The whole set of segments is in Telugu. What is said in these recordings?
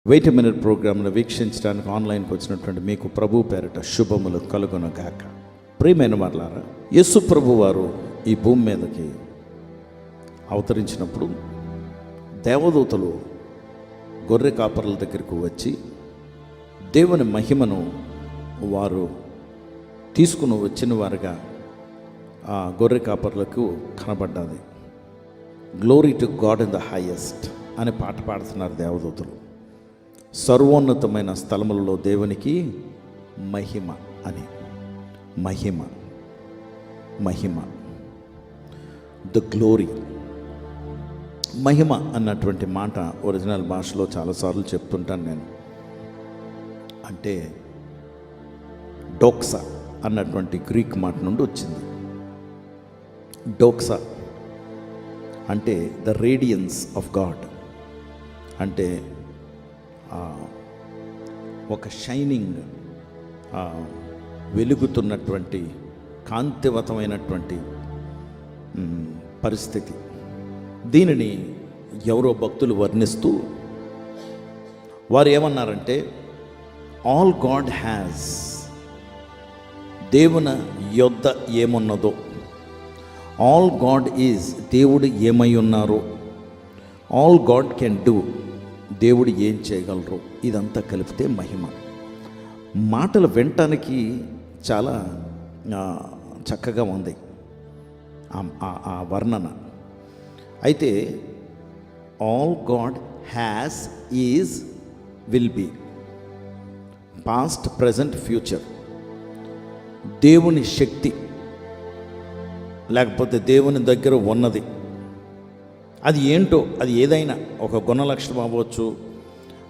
వెయిట్ మినిట్ ప్రోగ్రామ్ను వీక్షించడానికి ఆన్లైన్కి వచ్చినటువంటి మీకు ప్రభు పేరిట శుభములు కలుగునగాక. ప్రియమైన వారలారా, యేసు ప్రభు వారు ఈ భూమి మీదకి అవతరించినప్పుడు దేవదూతలు గొర్రె కాపరుల దగ్గరకు వచ్చి దేవుని మహిమను వారు తీసుకుని వచ్చిన వారుగా ఆ గొర్రె కాపరులకు కనబడ్డది. Glory to God in the highest అనే పాట పాడుతున్నారు దేవదూతలు. సర్వోన్నతమైన స్థలములలో దేవునికి మహిమ అని. మహిమ మహిమ ద గ్లోరీ. మహిమ అన్నటువంటి మాట ఒరిజినల్ భాషలో చాలాసార్లు చెప్తుంటాను నేను. అంటే డోక్సా అన్నటువంటి గ్రీక్ మాట నుండి వచ్చింది. డోక్సా అంటే ద రేడియన్స్ ఆఫ్ గాడ్, అంటే ఒక షైనింగ్, వెలుగుతున్నటువంటి కాంతివతమైనటువంటి పరిస్థితి. దీనిని ఎవరో భక్తులు వర్ణిస్తూ వారు ఏమన్నారంటే, ఆల్ గాడ్ హ్యాస్, దేవుని యొద్ద ఏమున్నదో, ఆల్ గాడ్ ఈజ్, దేవుడు ఏమై ఉన్నారో, ఆల్ గాడ్ కెన్ డూ, దేవుడు ఏం చేయగలరు, ఇదంతా కలిపితే మహిమ. మాటలు వినటానికి చాలా చక్కగా ఉంది ఆ వర్ణన. అయితే all god has, is, will be, past, present, future. దేవుని శక్తి లేకపోతే దేవుని దగ్గర ఉన్నది అది ఏంటో, అది ఏదైనా ఒక గుణలక్షణం అవ్వచ్చు,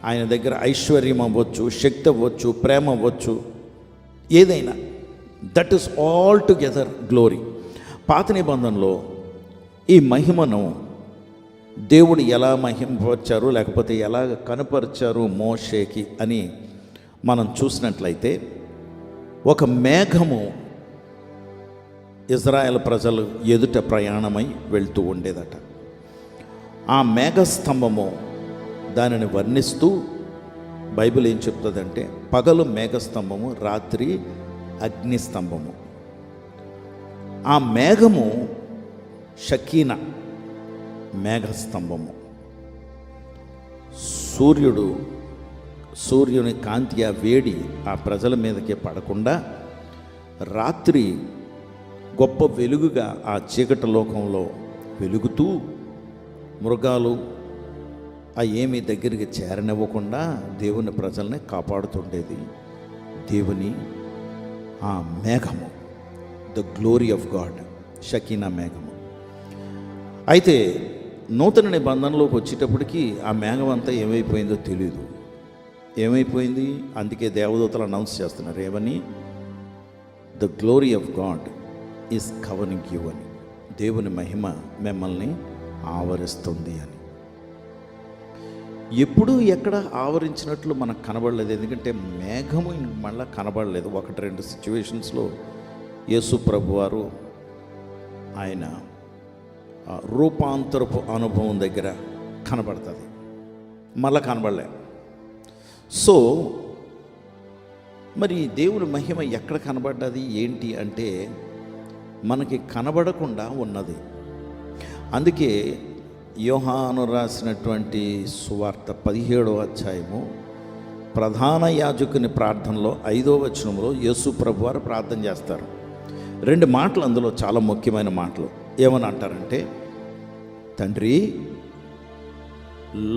ఆయన దగ్గర ఐశ్వర్యం అవ్వచ్చు, శక్తి అవ్వచ్చు, ప్రేమ అవ్వచ్చు, ఏదైనా, that is all together glory. పాత నిబంధనలో ఈ మహిమను దేవుడు ఎలా మహిమపరిచారు లేకపోతే ఎలా కనపరిచారు మోషేకి అని మనం చూసినట్లయితే, ఒక మేఘము ఇజ్రాయెల్ ప్రజలు ఎదుట ప్రయాణమై వెళ్తూ ఉండేదట. ఆ మేఘస్తంభము దానిని వర్ణిస్తూ బైబిల్ ఏం చెప్తుందంటే, పగలు మేఘస్తంభము, రాత్రి అగ్నిస్తంభము. ఆ మేఘము షకీనా, మేఘస్తంభము. సూర్యుని కాంతి, ఆ వేడి ఆ ప్రజల మీదకే పడకుండా రాత్రి గొప్ప వెలుగుగా ఆ చీకటి లోకంలో వెలుగుతూ మృగాలు ఏమీ దగ్గరికి చేరనివ్వకుండా దేవుని ప్రజల్ని కాపాడుతుండేది దేవుని ఆ మేఘము, the glory of God, Shekinah మేఘము. అయితే నూతన నిబంధనలోకి వచ్చేటప్పటికి ఆ మేఘం అంతా ఏమైపోయిందో తెలియదు. ఏమైపోయింది? అందుకే దేవదూతలు అనౌన్స్ చేస్తున్నారు ఏమని, the glory of God is covering you అని. దేవుని మహిమ మిమ్మల్ని ఆవరిస్తుంది అని. ఎప్పుడు ఎక్కడ ఆవరించినట్లు మనకు కనబడలేదు, ఎందుకంటే మేఘము మళ్ళీ కనబడలేదు. ఒకటి రెండు సిచ్యువేషన్స్లో యేసు ప్రభువారు ఆయన రూపాంతరపు అనుభవం దగ్గర కనబడుతుంది, మళ్ళీ కనబడలే. సో మరి దేవుని మహిమ ఎక్కడ కనబడ్డది ఏంటి అంటే, మనకి కనబడకుండా ఉన్నది. అందుకే యోహాను రాసినటువంటి సువార్త 17వ అధ్యాయము ప్రధాన యాజకుని ప్రార్థనలో 5వ వచనంలో యేసు ప్రభువారు ప్రార్థన చేస్తారు. 2 మాటలు అందులో చాలా ముఖ్యమైన మాటలు. ఏమని అంటారంటే, తండ్రి,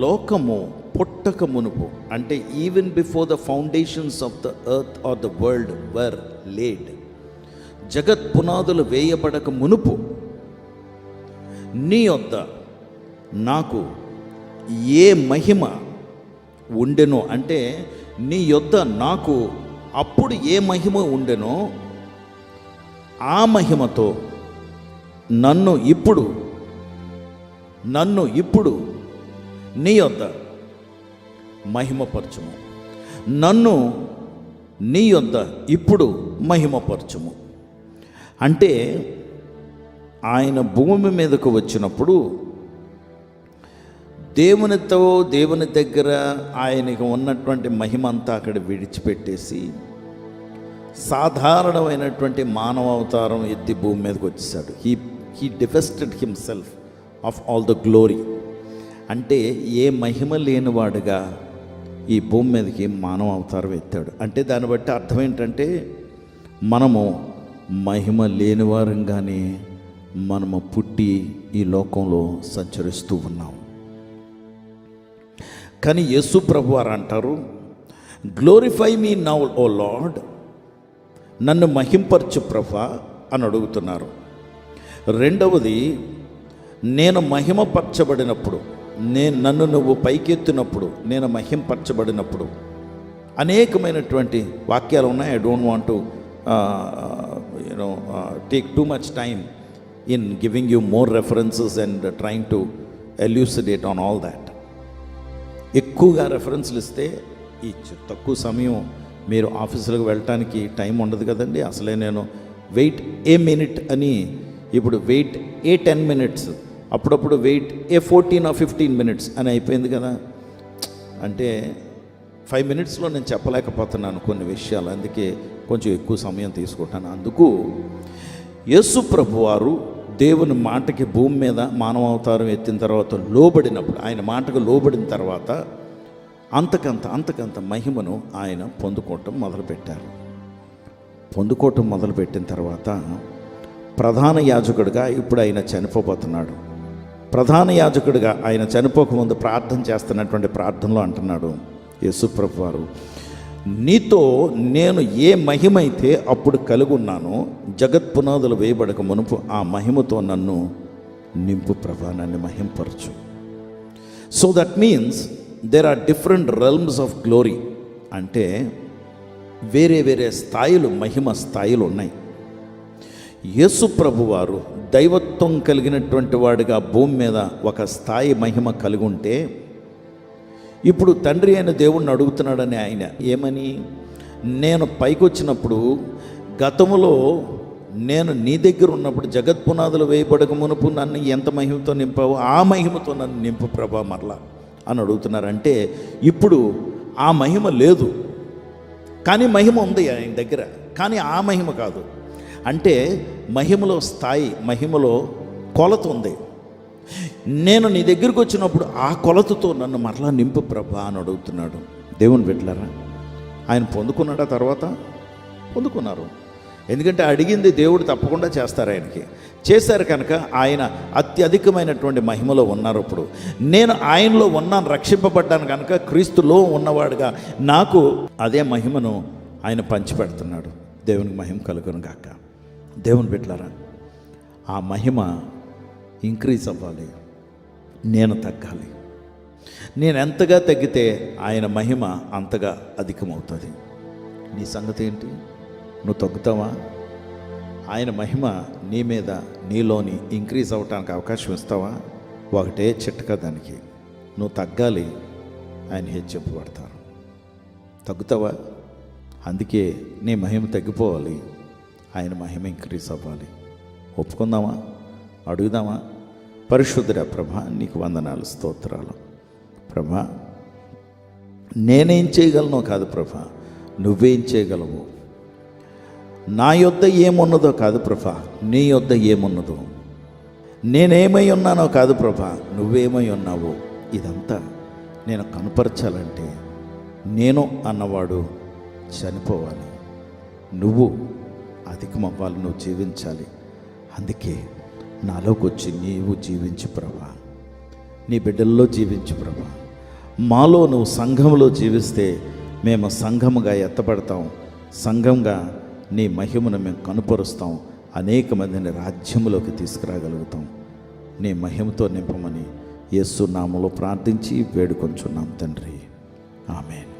లోకము పుట్టక మునుపు, అంటే even before the foundations of the earth or the world were laid, జగత్ పునాదులు వేయబడక మునుపు నీ యొద్ద నాకు ఏ మహిమ ఉండెనో, అంటే నీ యొద్ద నాకు అప్పుడు ఏ మహిమ ఉండెనో ఆ మహిమతో నన్ను ఇప్పుడు నీ యొద్ద మహిమపరచుము, నన్ను నీ యొద్ద ఇప్పుడు మహిమపరచుము. అంటే ఆయన భూమి మీదకు వచ్చినప్పుడు దేవుని దగ్గర ఆయనకి ఉన్నటువంటి మహిమ అంతా అక్కడ విడిచిపెట్టేసి సాధారణమైనటువంటి మానవ అవతారం ఎత్తి భూమి మీదకి వచ్చేసాడు. He divested himself of all the glory. అంటే ఏ మహిమ లేనివాడుగా ఈ భూమి మీదకి మానవ అవతారం ఎత్తాడు. అంటే దాన్ని బట్టి అర్థం ఏంటంటే మనము మహిమ లేనివారంగానే మనము పుట్టి ఈ లోకంలో సంచరిస్తూ ఉన్నాం. కానీ యేసు ప్రభు వారు అంటారు, glorify me now oh lord, నన్ను మహింపరచు ప్రభా అని అడుగుతున్నారు. రెండవది, నేను మహిమపరచబడినప్పుడు, నన్ను నువ్వు పైకెత్తినప్పుడు, నేను మహింపరచబడినప్పుడు అనేకమైనటువంటి వాక్యాలు ఉన్నాయి. I don't want to take too much time in giving you more references and trying to elucidate on all that. ఎక్కువగా రెఫరెన్స్లు ఇస్తే ఈ తక్కువ సమయం మీరు ఆఫీసులకు వెళ్ళటానికి టైం ఉండదు కదండి. అసలే నేను వెయిట్ ఏ మినిట్ అని, ఇప్పుడు వెయిట్ ఏ 10 minutes, అప్పుడప్పుడు వెయిట్ ఏ 14 or 15 minutes అని అయిపోయింది కదా. అంటే 5 minutesలో నేను చెప్పలేకపోతున్నాను కొన్ని విషయాలు, అందుకే కొంచెం ఎక్కువ సమయం తీసుకుంటాను. అందుకు యేసు ప్రభు వారు దేవుని మాటకి భూమి మీద మానవ అవతారం ఎత్తిన తర్వాత లోబడినప్పుడు, ఆయన మాటకు లోబడిన తర్వాత అంతకంత మహిమను ఆయన పొందుకోవటం మొదలుపెట్టిన తర్వాత ప్రధాన యాజకుడిగా ఇప్పుడు ఆయన చనిపోబోతున్నాడు. ప్రధాన యాజకుడిగా ఆయన చనిపోకముందు ప్రార్థన చేస్తున్నటువంటి ప్రార్థనలో అంటున్నాడు యేసు ప్రభు వారు, నీతో నేను ఏ మహిమైతే అప్పుడు కలిగి ఉన్నానో జగత్పునాదులు వేయబడక మునుపు ఆ మహిమతో నన్ను నింపు ప్రభా, నన్ను మహింపరచు. So that means there are different realms of glory. అంటే వేరే స్థాయిలు, మహిమ స్థాయిలు ఉన్నాయి. యేసు ప్రభు వారు దైవత్వం కలిగినటువంటి వాడిగా భూమి మీద ఒక స్థాయి మహిమ కలిగి ఉంటే, ఇప్పుడు తండ్రి అయిన దేవుణ్ణి అడుగుతున్నాడని ఆయన ఏమని, నేను పైకి వచ్చినప్పుడు గతములో నేను నీ దగ్గర ఉన్నప్పుడు జగత్పునాదులు వేయబడక మునుపు నన్ను ఎంత మహిమతో నింపావో ఆ మహిమతో నన్ను నింపు ప్రభా మరలా అని అడుగుతున్నారంటే, ఇప్పుడు ఆ మహిమ లేదు, కానీ మహిమ ఉంది ఆయన దగ్గర, కానీ ఆ మహిమ కాదు. అంటే మహిమలో స్థాయి, మహిమలో కొలత ఉంది. నేను నీ దగ్గరికి వచ్చినప్పుడు ఆ కొలతతో నన్ను మరలా నింపు ప్రభా అని అడుగుతున్నాడు. దేవుని బిడ్డలారా, ఆయన పొందుకున్నాడా? తర్వాత పొందుకున్నారు. ఎందుకంటే అడిగింది దేవుడు తప్పకుండా చేస్తారు. ఆయనకి చేశారు కనుక ఆయన అత్యధికమైనటువంటి మహిమలో ఉన్నారు. ఇప్పుడు నేను ఆయనలో ఉన్నాను, రక్షింపబడ్డాను కనుక క్రీస్తులో ఉన్నవాడుగా నాకు అదే మహిమను ఆయన పంచిపెడుతున్నాడు. దేవునికి మహిమ కలుగును గాక. దేవుని బిడ్డలారా, ఆ మహిమ ఇంక్రీజ్ అవ్వాలి, నేను తగ్గాలి. నేను ఎంతగా తగ్గితే ఆయన మహిమ అంతగా అధికమవుతుంది. నీ సంగతి ఏంటి? నువ్వు తగ్గుతావా? ఆయన మహిమ నీ మీద, నీలోని ఇంక్రీజ్ అవ్వటానికి అవకాశం ఇస్తావా? ఒకటే చిట్కా దానికి, నువ్వు తగ్గాలి, ఆయన హెచ్చింపబడతారు. తగ్గుతావా? అందుకే నీ మహిమ తగ్గిపోవాలి, ఆయన మహిమ ఇంక్రీజ్ అవ్వాలి. ఒప్పుకుందామా? అడుగుదామా? పరిశుద్ధుడా ప్రభా, నీకు వందనాలు, స్తోత్రాలు ప్రభా. నేనేం చేయగలను కాదు ప్రభా, నువ్వేం చేయగలవు. నా యొద్ద ఏమున్నదో కాదు ప్రభా, నీ యొద్ద ఏమున్నదో. నేనేమై ఉన్నానో కాదు ప్రభా, నువ్వేమై ఉన్నావో. ఇదంతా నేను కనపరచాలంటే నేను అన్నవాడు చనిపోవాలి, నువ్వు అధికమవ్వాలి, నువ్వు జీవించాలి. అందుకే నాలోకి వచ్చి నీవు జీవించు ప్రభా, నీ బిడ్డల్లో జీవించు ప్రభా. మాలో నువ్వు సంఘంలో జీవిస్తే మేము సంఘముగా ఎత్తబడతాం, సంఘంగా నీ మహిమను మేము కనుపరుస్తాం, అనేక మందిని రాజ్యములోకి తీసుకురాగలుగుతాం. నీ మహిమతో నింపమని యేసు నామములో ప్రార్థించి వేడుకొంచున్నాం తండ్రి. ఆమేన్.